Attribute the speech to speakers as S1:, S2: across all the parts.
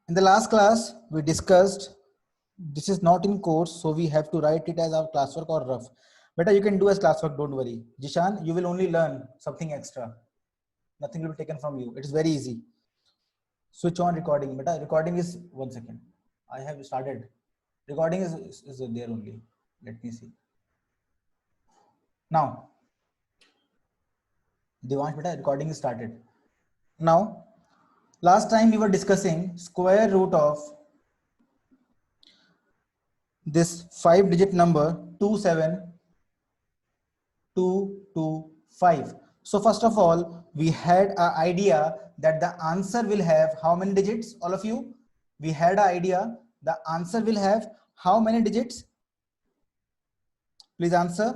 S1: In the last class, we discussed this is not in course, so we have to write it as our classwork or rough. Better you can do as classwork, don't worry. Jishan, you will only learn something extra. Nothing will be taken from you. It is very easy. Switch on recording. Beta, recording is 1 second. I have started. Recording is there only. Let me see. Now, Devansh, beta, recording is started. Now, last time we were discussing square root of this 5-digit number 27225. So first of all, we had an idea that the answer will have how many digits, all of you? We had an idea the answer will have how many digits? Please answer.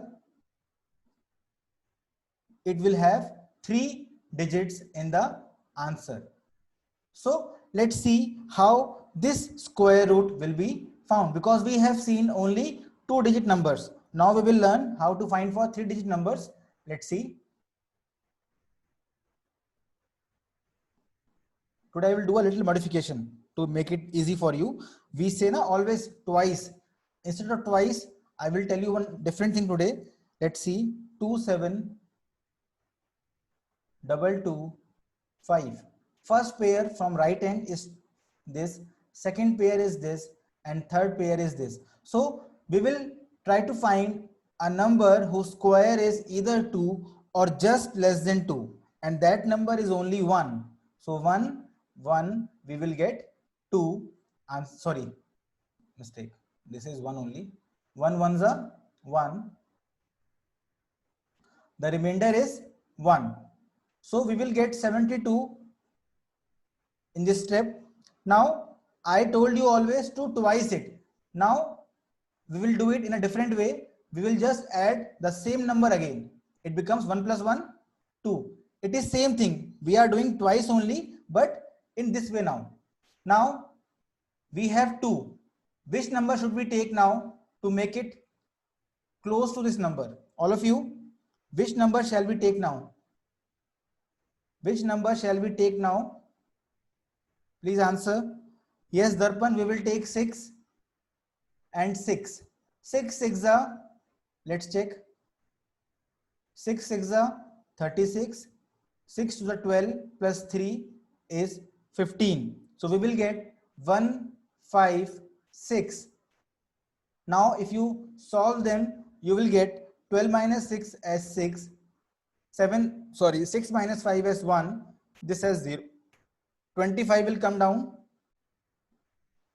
S1: It will have 3 digits in the answer. So let's see how this square root will be found, because we have seen only 2-digit numbers. Now we will learn how to find for 3-digit numbers. Let's see. Today I will do a little modification to make it easy for you. We say na always twice. Instead of twice, I will tell you one different thing today. Let's see. 27225. First pair from right hand is this, second pair is this, and third pair is this. So we will try to find a number whose square is either 2 or just less than 2, and that number is only 1. So 1 we will get 2, and sorry, mistake, this is 1 only. 1 ones are 1, the remainder is 1. So we will get 72 in this step. Now I told you always to twice it. Now we will do it in a different way. We will just add the same number again. It becomes 1 plus 1, 2. It is same thing. We are doing twice only, but in this way now. Now we have 2. Which number should we take now to make it close to this number? All of you, which number shall we take now? Which number shall we take now? Please answer. Yes, Darpan, we will take 6 and 6. 6 6 are, let's check. 6 6 are 36. 6 to the 12 plus 3 is 15. So we will get 156. Now if you solve them, you will get 12 minus 6 as 6. 6 minus 5 as 1. This as 0. 25 will come down.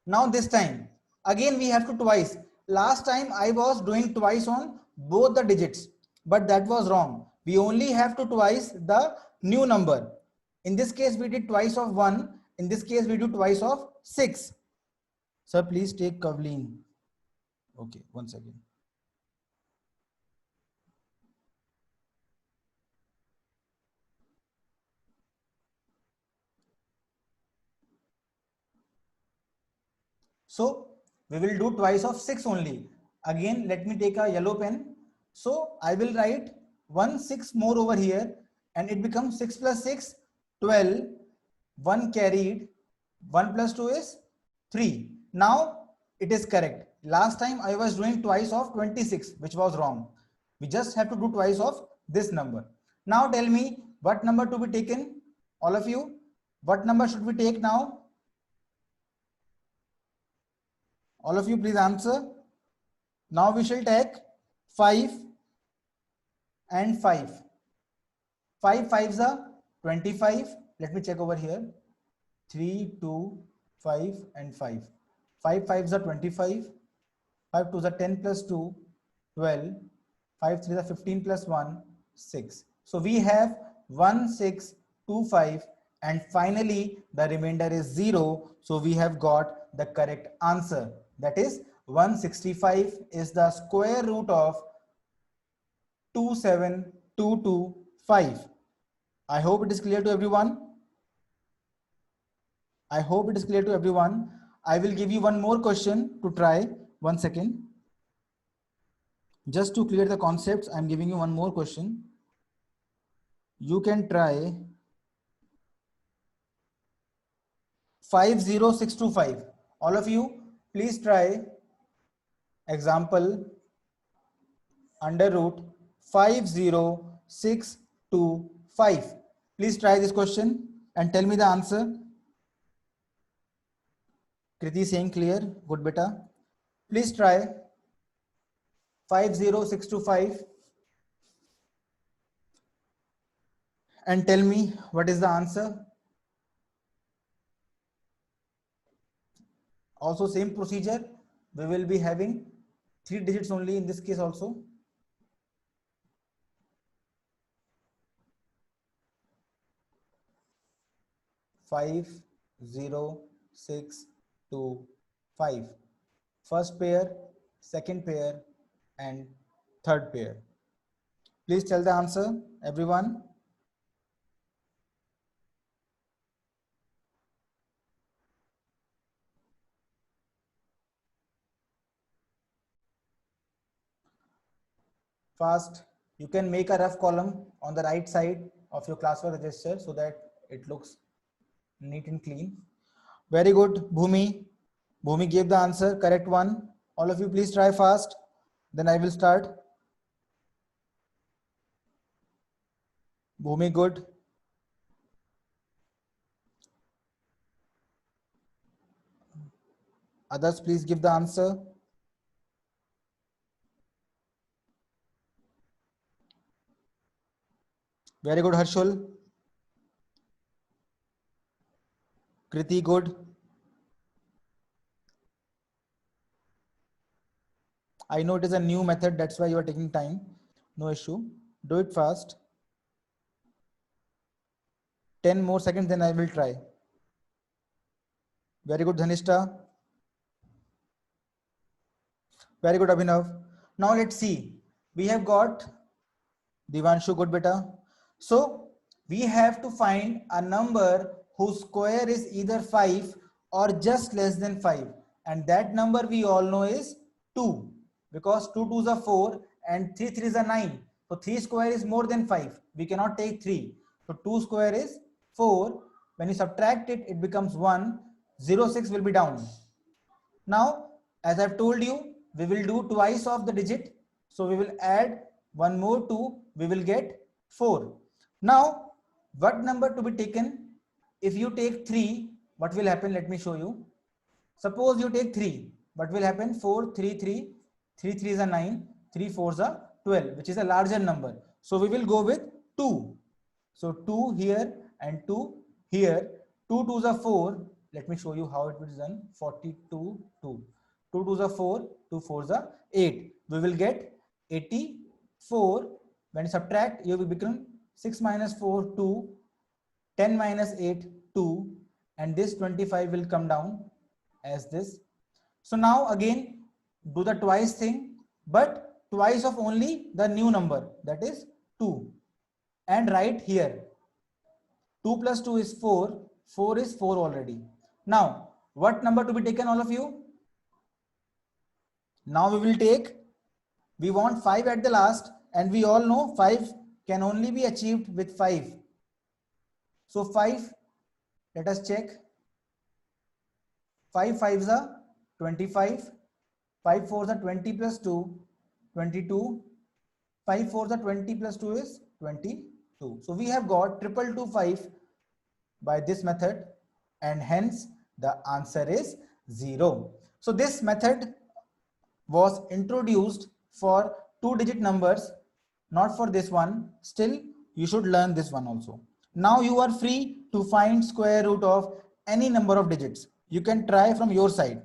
S1: Now this time, again we have to twice. Last time I was doing twice on both the digits, but that was wrong. We only have to twice the new number. In this case, we did twice of 1. In this case, we do twice of 6. Sir, please take Kavleen. Okay, 1 second. So we will do twice of 6 only. Again, let me take a yellow pen. So I will write 1 6 more over here, and it becomes 6 plus 6, 12. 1 carried. 1 plus 2 is 3. Now it is correct. Last time I was doing twice of 26, which was wrong. We just have to do twice of this number. Now tell me what number to be taken, all of you. What number should we take now? All of you, please answer. Now we shall take 5 and 5. 5 5s are 25. Let me check over here. 3, 2, 5 and 5. 5 5s are 25. 5 2s are 10 plus 2, 12. 5 3s are 15 plus 1, 6. So we have 1 6 2 5, and finally the remainder is 0. So we have got the correct answer. That is 165 is the square root of 27225. I hope it is clear to everyone. I hope it is clear to everyone. I will give you one more question to try. 1 second. Just to clear the concepts, I am giving you one more question. You can try 50625. All of you, please try example under root 50625. Please try this question and tell me the answer. Kriti saying clear. Good beta. Please try 50625 and tell me what is the answer. Also same procedure, we will be having 3 digits only in this case also. Five, 0, 6, 2, 5. First pair, second pair, and third pair. Please tell the answer, everyone. Fast. You can make a rough column on the right side of your classwork register so that it looks neat and clean. Very good, Bhumi. Bhumi gave the answer, correct one. All of you please try fast. Then I will start. Bhumi, good. Others, please give the answer. Very good, Harshul. Kriti, good. I know it is a new method, that's why you are taking time. No issue. Do it fast. 10 more seconds, then I will try. Very good, Dhanishta. Very good, Abhinav. Now let's see. We have got Divanshu, good beta. So we have to find a number whose square is either 5 or just less than 5. And that number we all know is 2. Because 2 2s are 4 and 3 3s are 9. So 3 square is more than 5. We cannot take 3. So 2 square is 4. When you subtract it, it becomes 1. 0, 6 will be down. Now, as I've told you, we will do twice of the digit. So we will add one more 2, we will get 4. Now, what number to be taken? If you take 3, what will happen? Let me show you. Suppose you take 3, what will happen? 4, 3, 3, 3 3s are 9, 3 4s are 12, which is a larger number. So we will go with 2. So 2 here and 2 here. 2 2s are 4. Let me show you how it will be done. 42, 2. 2 2s are 4, 2 4s are 8. We will get 84. When you subtract, you will become 6 minus 4, 2. 10 minus 8, 2. And this 25 will come down as this. So now again, do the twice thing, but twice of only the new number, that is 2. And write here, 2 plus 2 is 4, 4 is 4 already. Now, what number to be taken, all of you? Now we will take, we want 5 at the last, and we all know 5 can only be achieved with 5. So 5, let us check. 5 5s are 25, 5 4s are 20 plus 2, 22, 5 4s are 20 plus 2 is 22. So we have got 222 by this method, and hence the answer is 0. So this method was introduced for 2-digit numbers, not for this one. Still, you should learn this one also. Now you are free to find square root of any number of digits. You can try from your side.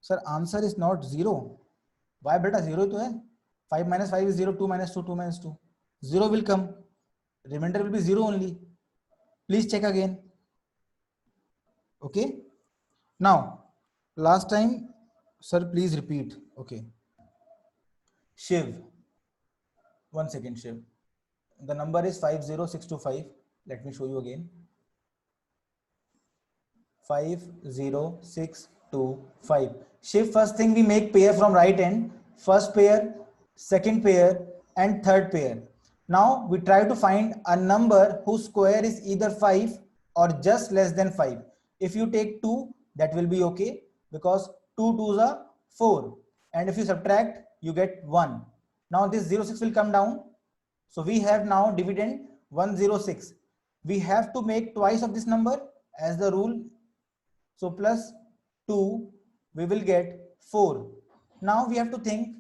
S1: Sir, answer is not 0. Why beta 0 to hai? 5 minus 5 is 0, 2 minus 2, 2 minus 2. 0 will come. Remainder will be 0 only. Please check again. Okay. Now, last time, sir, please repeat. Okay. Shiv. 1 second, Shiv. The number is 50625. Let me show you again. 50625. Shiv, first thing we make pair from right end. First pair, second pair, and third pair. Now we try to find a number whose square is either 5 or just less than 5. If you take 2, that will be okay, because 2 2s are 4, and if you subtract, you get 1. Now this 06 will come down. So we have now dividend 106. We have to make twice of this number as the rule. So plus 2, we will get 4. Now we have to think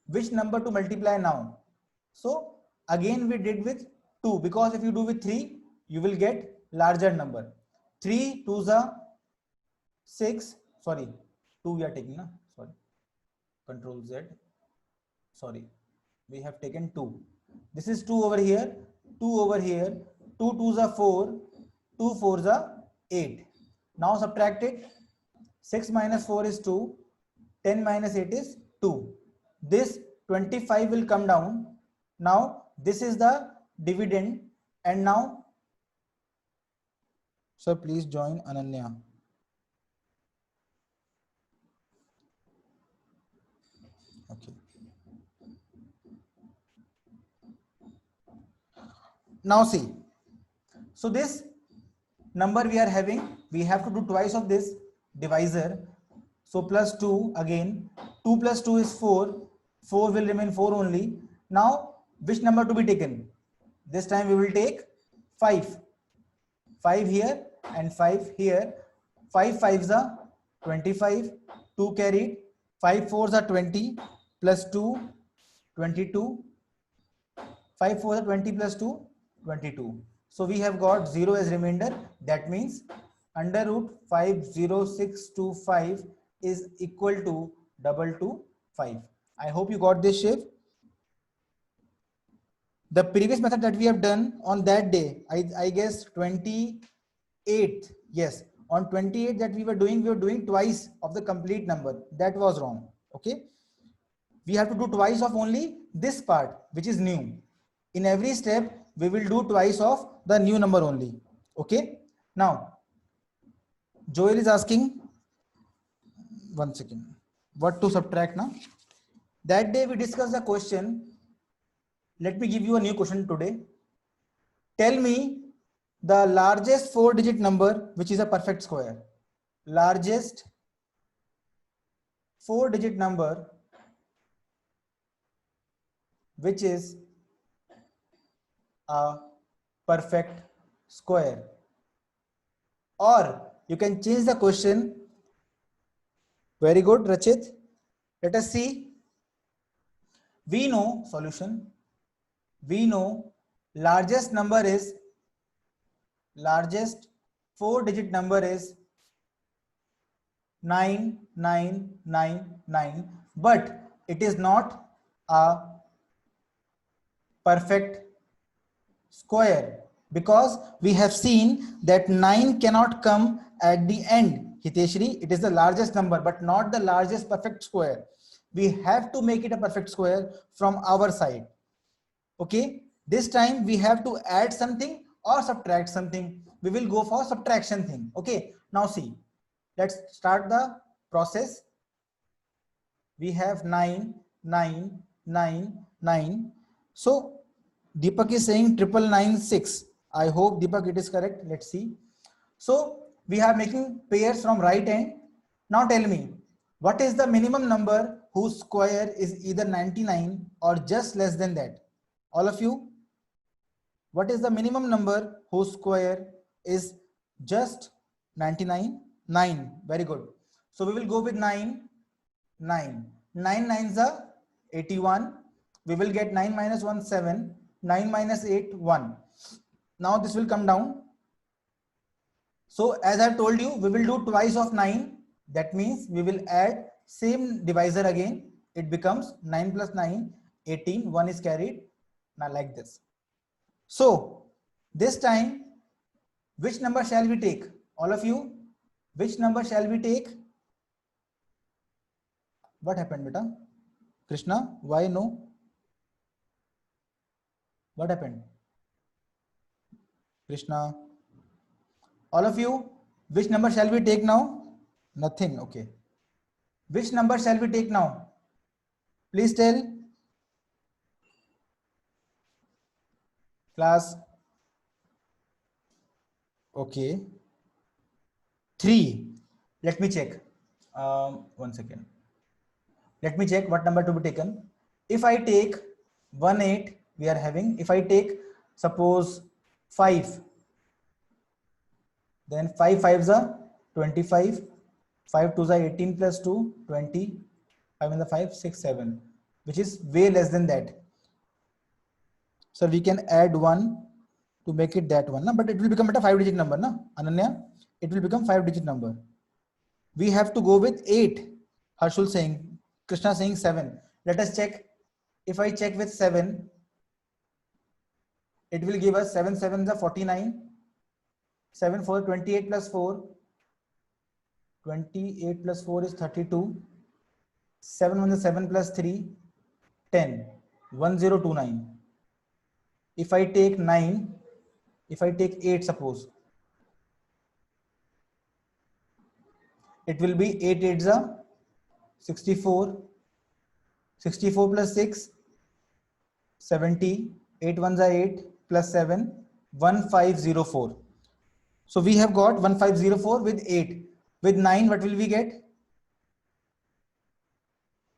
S1: which number to multiply now. So again we did with 2, because if you do with 3, you will get larger number. 3 2s are 6. Sorry, 2 we are taking, na? Sorry, Control Z. Sorry, we have taken 2. This is 2 over here, 2 over here. 2 2s are 4, 2 4s are 8. Now subtract it. 6 minus 4 is 2, 10 minus 8 is 2. This 25 will come down. Now this is the dividend, and now, sir, please join Ananya. Okay. Now see, so this number we are having, we have to do twice of this divisor. So plus 2 again, 2 plus 2 is 4, 4 will remain 4 only. Now which number to be taken? This time we will take 5. 5 here and 5 here. 5 5s are 25, 2 carried, 5 4s are 20, plus 2, 22, 5 4s are 20 plus 2, 22. So we have got 0 as remainder. That means under root 50625 is equal to 225. I hope you got this shape. The previous method that we have done on that day, I guess 28. Yes, on 28 that we were doing twice of the complete number. That was wrong. Okay, we have to do twice of only this part, which is new. In every step, we will do twice of the new number only. Okay, now Joel is asking, 1 second, what to subtract now. That day we discussed the question. Let me give you a new question today. Tell me the largest 4-digit number which is a perfect square. Largest 4-digit number which is a perfect square. Or you can change the question. Very good, Rachit. Let us see. We know solution. We know largest 4-digit number is 9999, but it is not a perfect square, because we have seen that 9 cannot come at the end. Hiteshri, it is the largest number but not the largest perfect square. We have to make it a perfect square from our side. Okay, this time we have to add something or subtract something. We will go for subtraction thing. Okay, now see, let's start the process. We have 9 9 9 9. So Deepak is saying 99996. I hope Deepak it is correct. Let's see. So we are making pairs from right end. Now tell me, what is the minimum number whose square is either 99 or just less than that? All of you, what is the minimum number whose square is just 99? 9. Very good. So we will go with 9. 9. 9 nines are 81. We will get 9 minus 1, 7. 9 minus 8, 1. Now this will come down. So as I told you, we will do twice of 9. That means we will add same divisor again. It becomes 9 plus 9, 18. 1 is carried. Now like this. So this time, which number shall we take? All of you, which number shall we take? What happened, beta? Krishna, why no? What happened? Krishna, all of you, which number shall we take now? Nothing. Okay. Which number shall we take now? Please tell. Class. Okay. 3. Let me check. 1 second. Let me check what number to be taken. If I take 1 8, we are having. If I take suppose 5, then 5 5s are 25. 5 2s are 18 plus 2, 20. 5 and the 5, 6, 7, which is way less than that. So we can add 1 to make it that one, but it will become a 5-digit number, na? Ananya, it will become 5-digit number. We have to go with 8. Harshul saying, Krishna saying 7. Let us check. If I check with 7, it will give us 7 7s are 49. 7 4 28 plus 4. 28 plus 4 is 32. 7 1 is 7 plus 3. 10. 1029. If I take 9, if I take 8, suppose, it will be 8 8s are 64. 64 plus 6, 70. 8 1s are 8 plus 7, 1504. So we have got 1504 with 8. With 9, what will we get?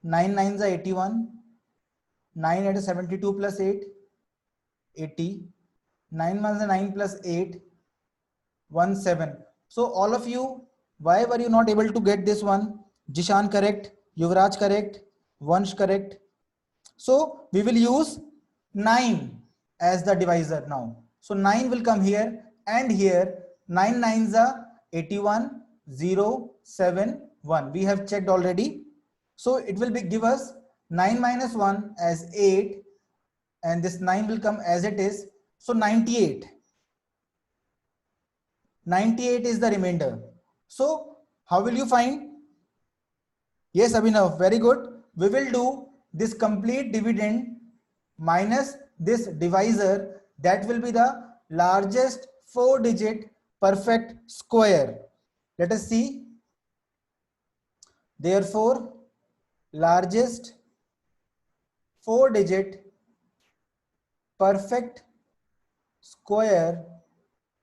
S1: 9 9s are 81. 9 8 is 72 plus 8, 80. 9 1s are 9 plus 8, 17. So all of you, why were you not able to get this one? Jishan correct, Yuvraj correct, Vansh correct. So we will use 9 as the divisor now. So 9 will come here and here. 9 9s are 81, 0, 7, 1. We have checked already. So it will give us 9 minus 1 as 8, and this 9 will come as it is. So 98. 98 is the remainder. So how will you find? Yes, Abhinav, very good. We will do this complete dividend minus this divisor. That will be the largest 4-digit perfect square. Let us see. Therefore, largest 4-digit perfect square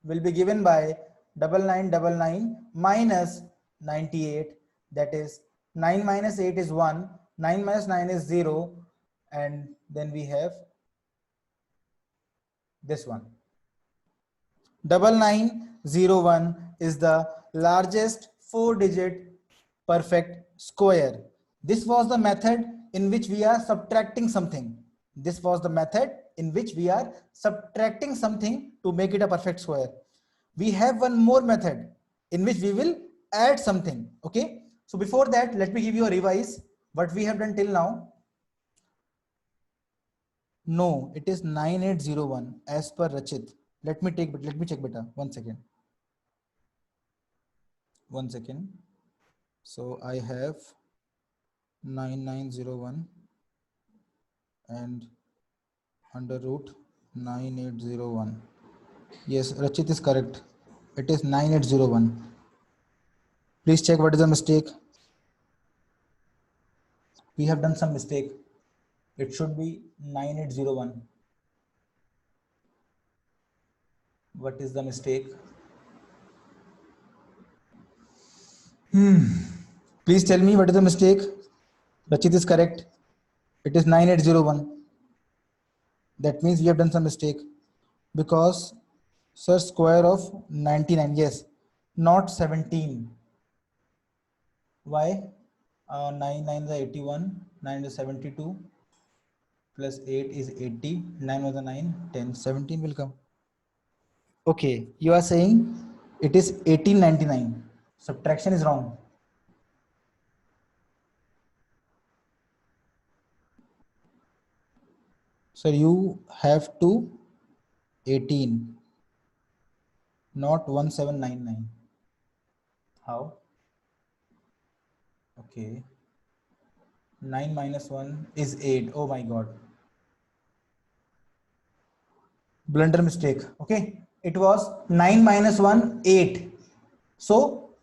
S1: will be given by 9999 minus 98. That is 9 minus 8 is 1, 9 minus 9 is 0, and then we have this one. 9901 is the largest 4-digit perfect square. This was the method in which we are subtracting something. This was the method in which we are subtracting something to make it a perfect square. We have one more method in which we will add something. Okay. So before that, let me give you a revise what we have done till now. No, it is 9801 as per Rachit. Let me check beta. 1 second. 1 second. So I have 9901 and under root 9801. Yes, Rachit is correct. It is 9801. Please check what is the mistake. We have done some mistake. It should be 9801. What is the mistake? Please tell me what is the mistake. Rachit is correct. It is 9801. That means we have done some mistake because sir, square of 99. Yes, not 17. Why? 9 9 is 81, 9 is 72, plus 8 is 80, 9 was a 9, 10, 17 will come. Okay, you are saying it is 1899. Subtraction is wrong. So you have to 18, not 1799. How? Okay. 9 minus 1 is 8. Oh my God. Blunder mistake. Okay. It was 9 minus 1, 8. So,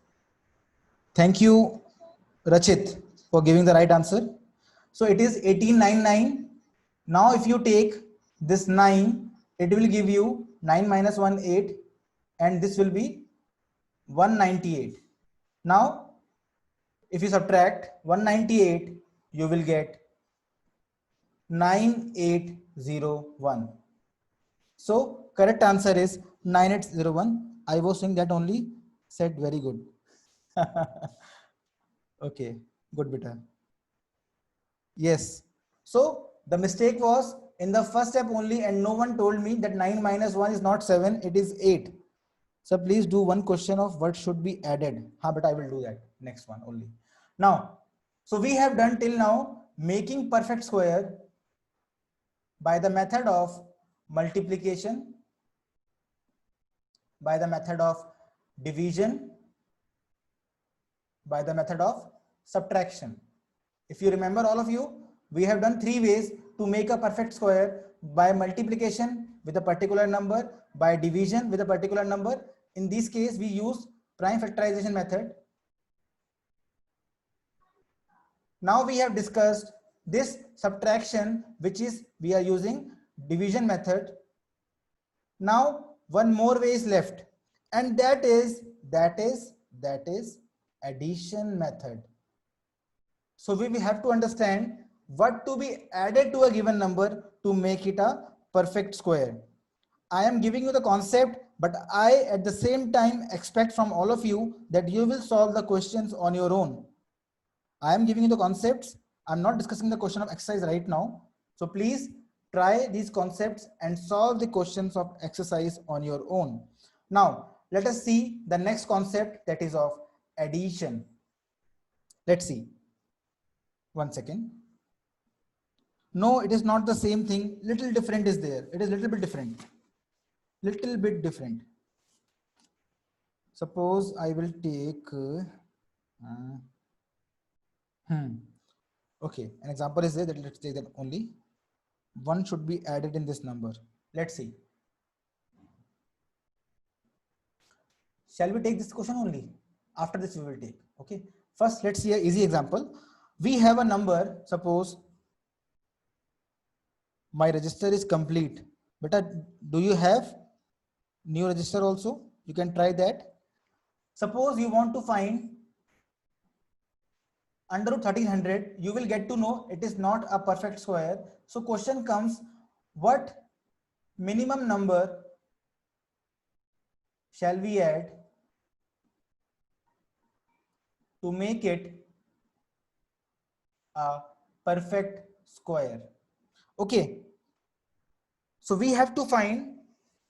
S1: thank you, Rachit, for giving the right answer. So, it is 1899. Now, if you take this 9, it will give you 9 minus 1, 8. And this will be 198. Now, if you subtract 198, you will get 9801. So correct answer is 9801. I was saying that only, said very good. Okay, good beta. Yes. So the mistake was in the first step only, and no one told me that 9 minus 1 is not 7, it is 8. So please do one question of what should be added. But I will do that next one only. Now, so we have done till now making perfect square by the method of multiplication, by the method of division, by the method of subtraction. If you remember, all of you, we have done 3 ways to make a perfect square: by multiplication with a particular number, by division with a particular number. In this case, we use prime factorization method. Now we have discussed this subtraction, which is we are using division method. Now one more way is left, and that is addition method. So we have to understand what to be added to a given number to make it a perfect square. I am giving you the concept, but I at the same time expect from all of you that you will solve the questions on your own. I am giving you the concepts. I'm not discussing the question of exercise right now. So please try these concepts and solve the questions of exercise on your own. Now, let us see the next concept, that is of addition. Let's see. One second. No, it is not the same thing. Little different is there. It is little bit different. Little bit different. Suppose I will take okay, an example is there, that let's take that only. 1 should be added in this number. Let's see. Shall we take this question only? After this we will take. Okay. First, let's see an easy example. We have a number. Suppose my register is complete. But do you have new register also? You can try that. Suppose you want to find under 1300, you will get to know it is not a perfect square. So question comes, what minimum number shall we add to make it a perfect square? Okay. So we have to find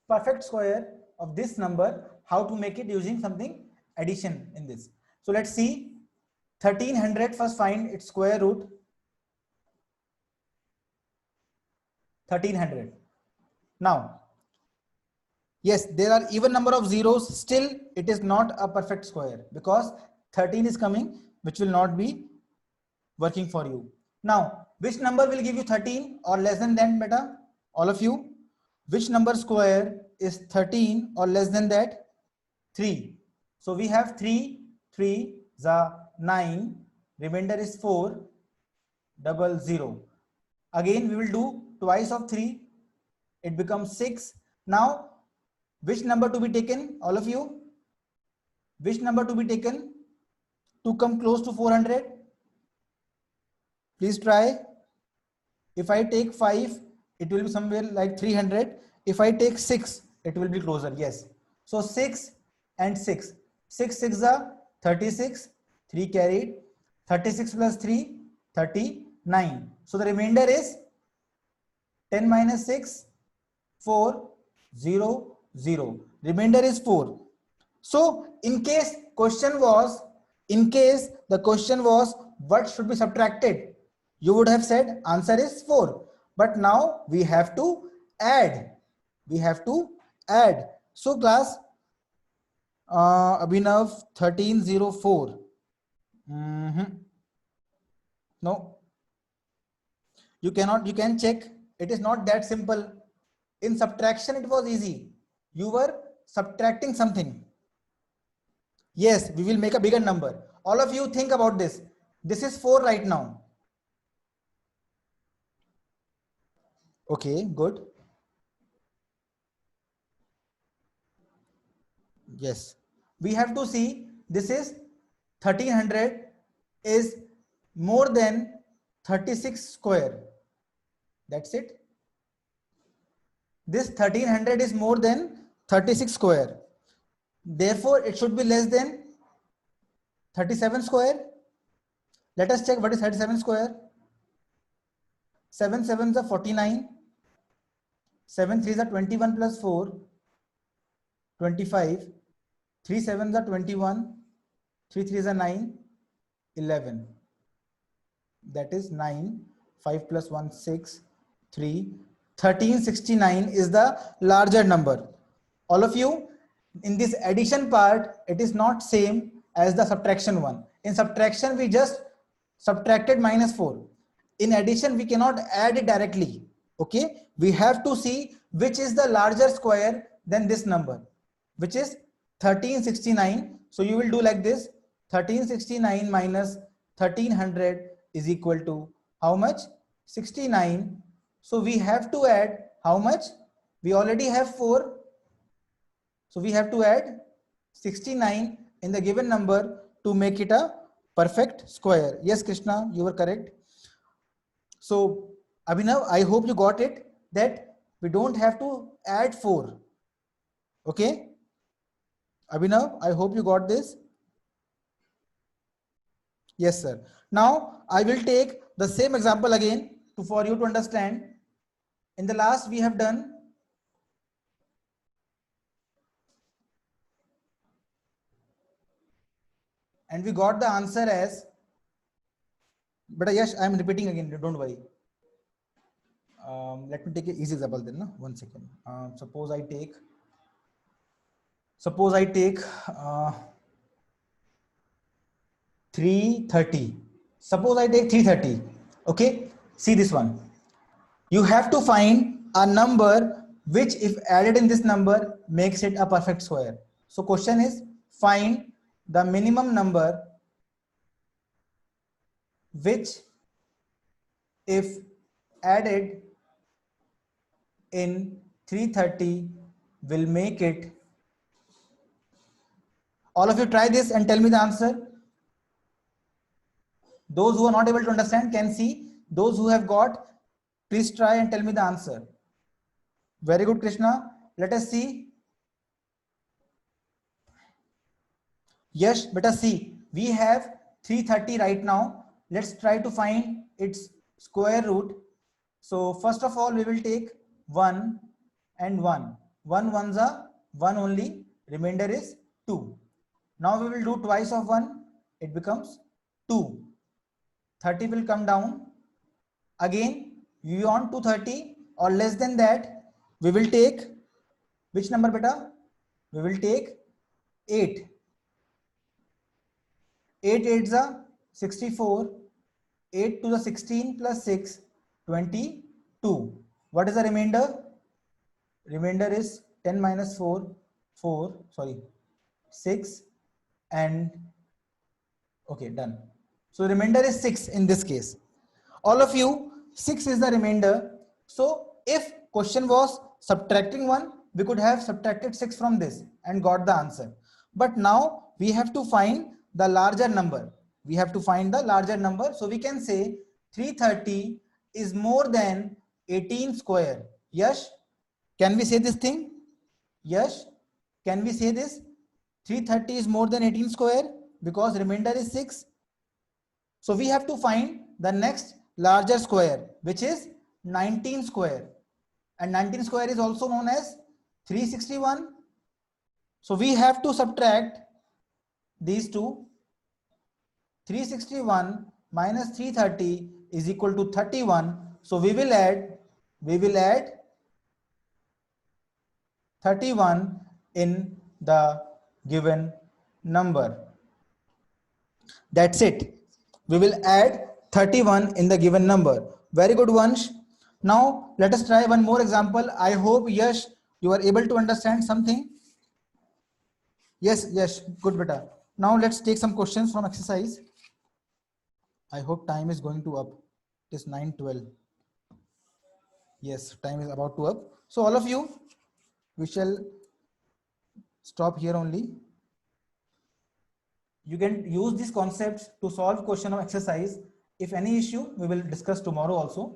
S1: perfect square of this number, how to make it using something addition in this. So let's see. 1300, first find its square root. 1300. Now, yes, there are even number of zeros. Still, it is not a perfect square because 13 is coming, which will not be working for you. Now, which number will give you 13 or less than that, beta? All of you, which number square is 13 or less than that? 3. So we have 3, 3 is 9, remainder is 4, 00. Again, we will do twice of 3, it becomes 6. Now, which number to be taken, all of you? Which number to be taken to come close to 400? Please try. If I take 5, it will be somewhere like 300. If I take 6, it will be closer. Yes. So 6 and 6. 6 6 are 36. 3 carried. 36 plus 3, 39. So the remainder is 10 minus 6, 4, 0, 0. Remainder is 4. So in case the question was what should be subtracted, you would have said answer is 4. But now we have to add. So class, Abhinav 1304. No, you can check. It is not that simple. In subtraction, it was easy. You were subtracting something. Yes, we will make a bigger number. All of you think about this. This is 4 right now. Okay, good. Yes, we have to see this is 1300 is more than 36 square. That's it. This 1300 is more than 36 square. Therefore, it should be less than 37 square. Let us check what is 37 square. 7 sevens are 49. 7 threes are 21 plus 4, 25. 3 sevens are 21. 3 threes are 9, 11. That is 9. 5 plus 1, 6, 3. 1369 is the larger number. All of you, in this addition part, it is not same as the subtraction one. In subtraction, we just subtracted -4. In addition, we cannot add it directly. Okay, we have to see which is the larger square than this number, which is 1369. So you will do like this: 1369 minus 1300 is equal to how much? 69. So we have to add how much? We already have 4. So we have to add 69 in the given number to make it a perfect square. Yes, Krishna, you were correct. So Abhinav, I hope you got it, that we don't have to add 4. Okay. Abhinav, I hope you got this. Yes, sir. Now I will take the same example again for you to understand. In the last we have done and we got the answer as, but yes, I am repeating again, don't worry. Let me take an easy example then. No? 1 second. Suppose I take 330. Suppose I take 330. Okay. See this one. You have to find a number which, if added in this number, makes it a perfect square. So question is, find the minimum number which, if added in 330, will make it. All of you try this and tell me the answer. Those who are not able to understand can see. Those who have got, please try and tell me the answer. Very good, Krishna. Let us see. Yes, beta, see, we have 330 right now. Let's try to find its square root. So first of all, we will take 1 and 1. 1 ones are 1 only, remainder is 2. Now we will do twice of 1, it becomes 2. 30 will come down. Again, we want 230 or less than that, we will take which number, beta? We will take 8. 8 8s are 64. 8 to the 16 plus 6, 22. What is the remainder? Remainder is 10 minus 4, 6, and okay, done. So remainder is 6 in this case. All of you, 6 is the remainder. So if question was subtracting 1, we could have subtracted 6 from this and got the answer. But now we have to find the larger number. We have to find the larger number. So we can say 330 is more than 18 square. Yes. Can we say this thing? Yes. Can we say this? 330 is more than 18 square because remainder is 6. So we have to find the next larger square, which is 19 square. And 19 square is also known as 361. So we have to subtract these two. 361 minus 330 is equal to 31. So we will add 31 in the given number. That's it. We will add 31 in the given number. Very good, Vansh. Now let us try one more example. I hope, Yash, you are able to understand something. Yes, good, beta. Now let's take some questions from exercise. I hope time is going to up. It is 9:12. Yes, time is about to up. So all of you, we shall stop here only. You can use these concepts to solve question of exercise. If any issue, we will discuss tomorrow also.